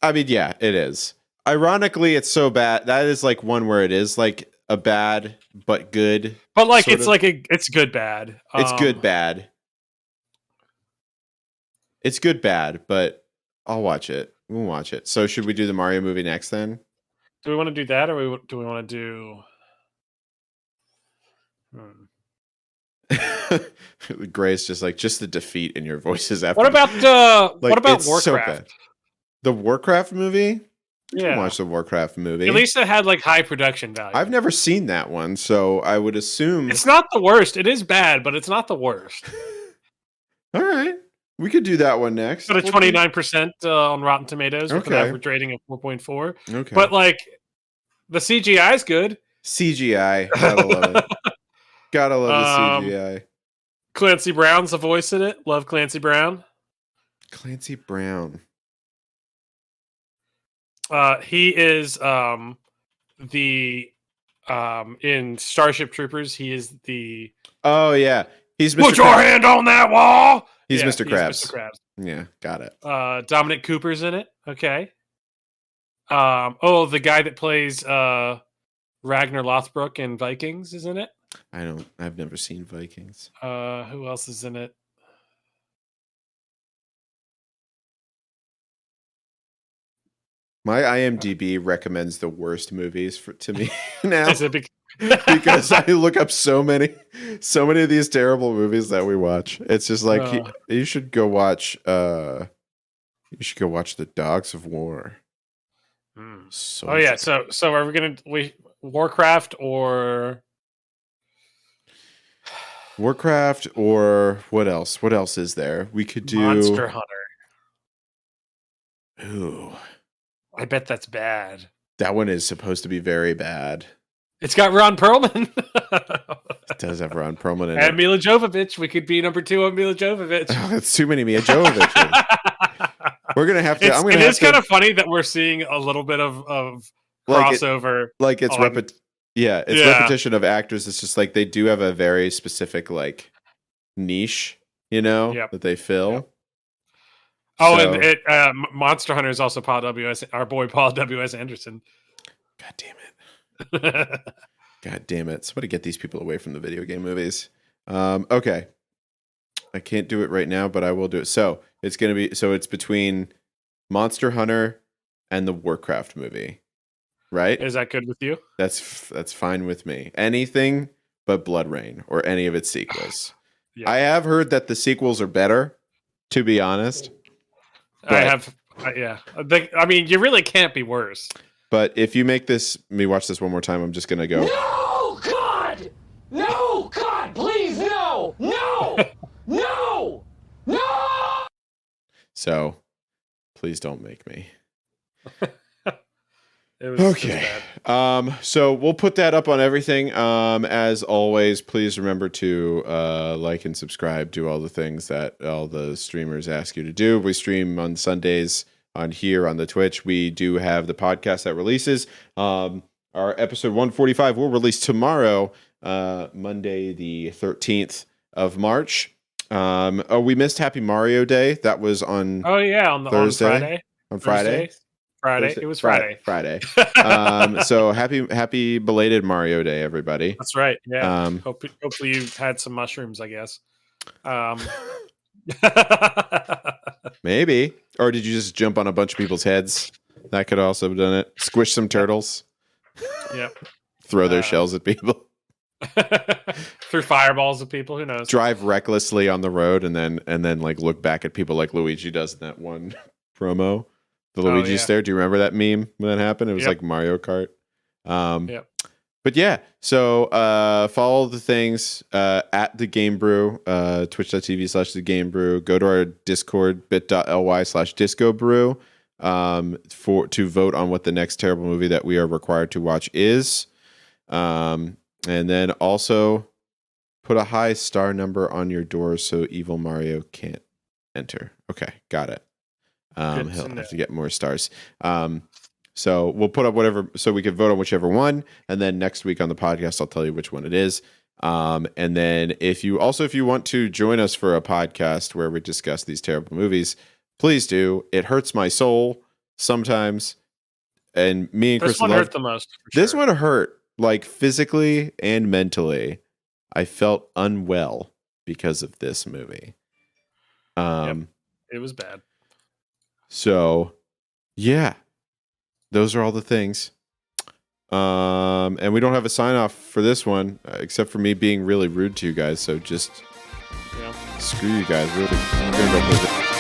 I mean, yeah, it is. Ironically, it's so bad. That is like one where it is like a bad but good. But like it's it's good bad. It's good bad. It's good bad, but I'll watch it. We'll watch it. So should we do the Mario movie next then? Do we want to do that, or do we want to do? Grace just the defeat in your voices after. What about Warcraft? So the Warcraft movie? Yeah, watch the Warcraft movie. At least it had like high production value. I've never seen that one, so I would assume it's not the worst. It is bad, but it's not the worst. All right, we could do that one next. Got a 29% on Rotten Tomatoes with an average rating of 4.4. Okay, but like the CGI is good. CGI, gotta love it. Gotta love the CGI. Clancy Brown's the voice in it. Love Clancy Brown. Clancy Brown. He is the in Starship Troopers. He is the he's Mr. Put your hand on that wall. He's Mr. Krabs. Mr. Krabs. Yeah, got it. Dominic Cooper's in it. Okay. The guy that plays Ragnar Lothbrok in Vikings is in it. I've never seen Vikings. Who else is in it? My IMDb recommends the worst movies to me now. Is it because I look up so many of these terrible movies that we watch. It's just like you should go watch The Dogs of War. So are we gonna Warcraft or what else? What else is there? We could do Monster Hunter. Ooh. I bet that's bad. That one is supposed to be very bad. It's got Ron Perlman. It does have Ron Perlman in it. And Mila Jovovich. We could be number 2 on Mila Jovovich. Oh, that's too many Mila Jovovich. We're gonna have to. It is kind of funny that we're seeing a little bit of crossover. Repetition of actors. It's just like they do have a very specific like niche, that they fill. Yep. Oh, so, and Monster Hunter is also our boy Paul W.S. Anderson. God damn it. God damn it. Somebody get these people away from the video game movies. Okay. I can't do it right now, but I will do it. So it's between Monster Hunter and the Warcraft movie. Right? Is that good with you? That's fine with me. Anything but Bloodrayne or any of its sequels. Yeah. I have heard that the sequels are better, to be honest. I mean, you really can't be worse. But if you make me watch this one more time, I'm just gonna go. No, come No! God, please, no! No! No! No! So, please don't make me. It was Okay. So we'll put that up on everything. As always, please remember to like and subscribe. Do all the things that all the streamers ask you to do. We stream on Sundays on here on the Twitch. We do have the podcast that releases. Our episode 145 will release tomorrow, Monday the 13th of March. We missed Happy Mario Day. That was on on Thursday. On Friday. On Friday. Friday. It was Friday. Friday. So happy belated Mario Day, everybody. That's right. Yeah. Hopefully you had some mushrooms, I guess. Maybe. Or did you just jump on a bunch of people's heads? That could also have done it. Squish some turtles. Yep. Throw their shells at people. Threw fireballs at people. Who knows? Drive recklessly on the road and then like look back at people like Luigi does in that one promo. The Luigi stare. Do you remember that meme when that happened? It was like Mario Kart. Yep. But yeah, so follow the things at the Game Brew, twitch.tv/the Game Brew. Go to our Discord, bit.ly/Disco Brew, to vote on what the next terrible movie that we are required to watch is. And then also put a high star number on your door so evil Mario can't enter. Okay, got it. He'll have to get more stars. So we'll put up whatever, so we can vote on whichever one, and then next week on the podcast I'll tell you which one it is. And then if you want to join us for a podcast where we discuss these terrible movies, please do. It hurts my soul sometimes, and me and Chris This one hurt the most. This one hurt, like physically and mentally. I felt unwell because of this movie. It was bad. So, yeah, those are all the things. And we don't have a sign off for this one, except for me being really rude to you guys. So just screw you guys. Really, I'm gonna go play